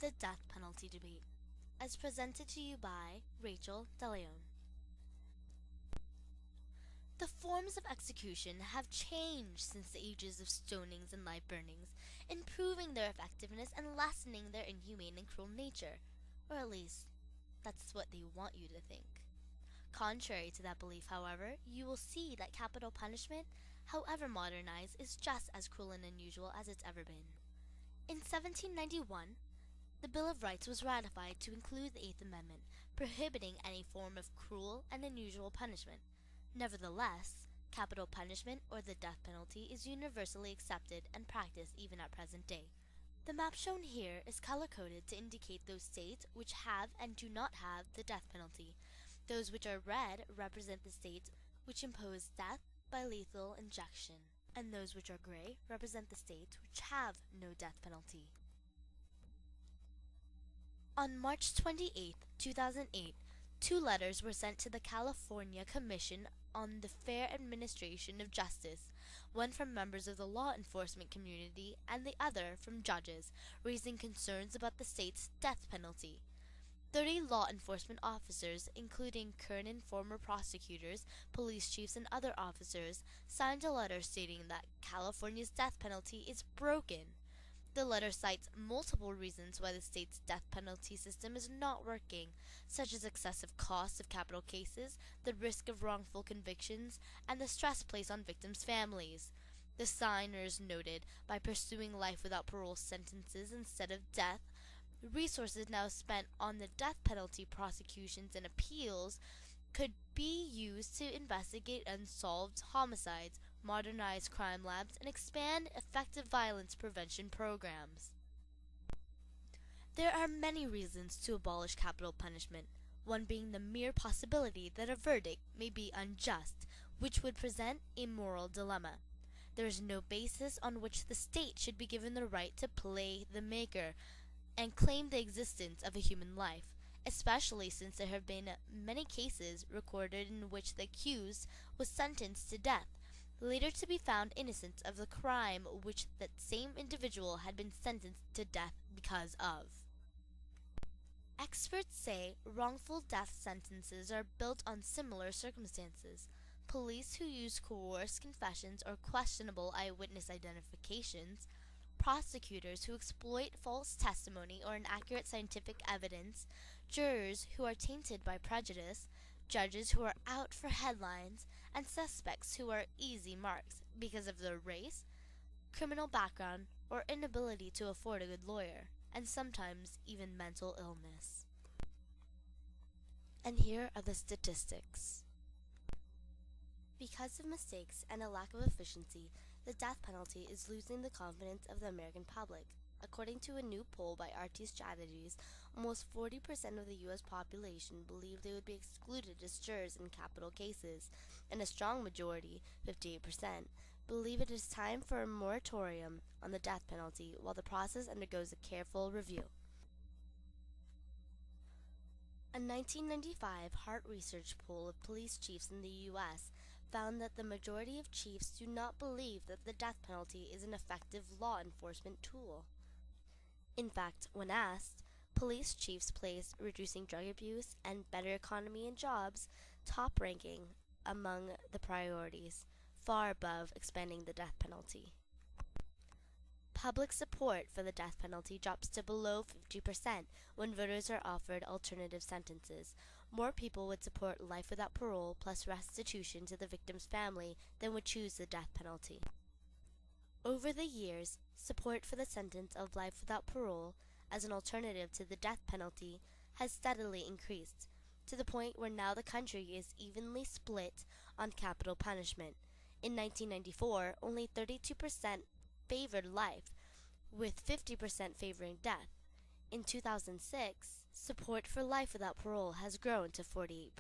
The Death Penalty Debate, as presented to you by Rachel DeLeon. The forms of execution have changed since the ages of stonings and live burnings, improving their effectiveness and lessening their inhumane and cruel nature, or at least, that's what they want you to think. Contrary to that belief, however, you will see that capital punishment, however modernized, is just as cruel and unusual as it's ever been. In 1791, the Bill of Rights was ratified to include the Eighth Amendment, prohibiting any form of cruel and unusual punishment. Nevertheless, capital punishment, or the death penalty, is universally accepted and practiced even at present day. The map shown here is color-coded to indicate those states which have and do not have the death penalty. Those which are red represent the states which impose death by lethal injection, and those which are gray represent the states which have no death penalty. On March 28, 2008, 2 letters were sent to the California Commission on the Fair Administration of Justice, one from members of the law enforcement community and the other from judges, raising concerns about the state's death penalty. 30 law enforcement officers, including current and former prosecutors, police chiefs, and other officers, signed a letter stating that California's death penalty is broken. The letter cites multiple reasons why the state's death penalty system is not working, such as excessive costs of capital cases, the risk of wrongful convictions, and the stress placed on victims' families. The signers noted, by pursuing life without parole sentences instead of death, resources now spent on the death penalty prosecutions and appeals could be used to investigate unsolved homicides, modernize crime labs, and expand effective violence prevention programs. There are many reasons to abolish capital punishment, one being the mere possibility that a verdict may be unjust, which would present a moral dilemma. There is no basis on which the state should be given the right to play the maker and claim the existence of a human life, especially since there have been many cases recorded in which the accused was sentenced to death, later to be found innocent of the crime which that same individual had been sentenced to death because of. Experts say wrongful death sentences are built on similar circumstances. Police who use coerced confessions or questionable eyewitness identifications, prosecutors who exploit false testimony or inaccurate scientific evidence, jurors who are tainted by prejudice, judges who are out for headlines, and suspects who are easy marks because of their race, criminal background, or inability to afford a good lawyer, and sometimes even mental illness. And here are the statistics. Because of mistakes and a lack of efficiency, the death penalty is losing the confidence of the American public. According to a new poll by RT Strategies, almost 40% of the U.S. population believe they would be excluded as jurors in capital cases, and a strong majority, 58%, believe it is time for a moratorium on the death penalty while the process undergoes a careful review. A 1995 Hart Research poll of police chiefs in the U.S. found that the majority of chiefs do not believe that the death penalty is an effective law enforcement tool. In fact, when asked, police chiefs placed reducing drug abuse and better economy and jobs top ranking among the priorities, far above expanding the death penalty. Public support for the death penalty drops to below 50% when voters are offered alternative sentences. More people would support life without parole plus restitution to the victim's family than would choose the death penalty. Over the years, support for the sentence of life without parole as an alternative to the death penalty has steadily increased, to the point where now the country is evenly split on capital punishment. In 1994, only 32% favored life, with 50% favoring death. In 2006, support for life without parole has grown to 48%.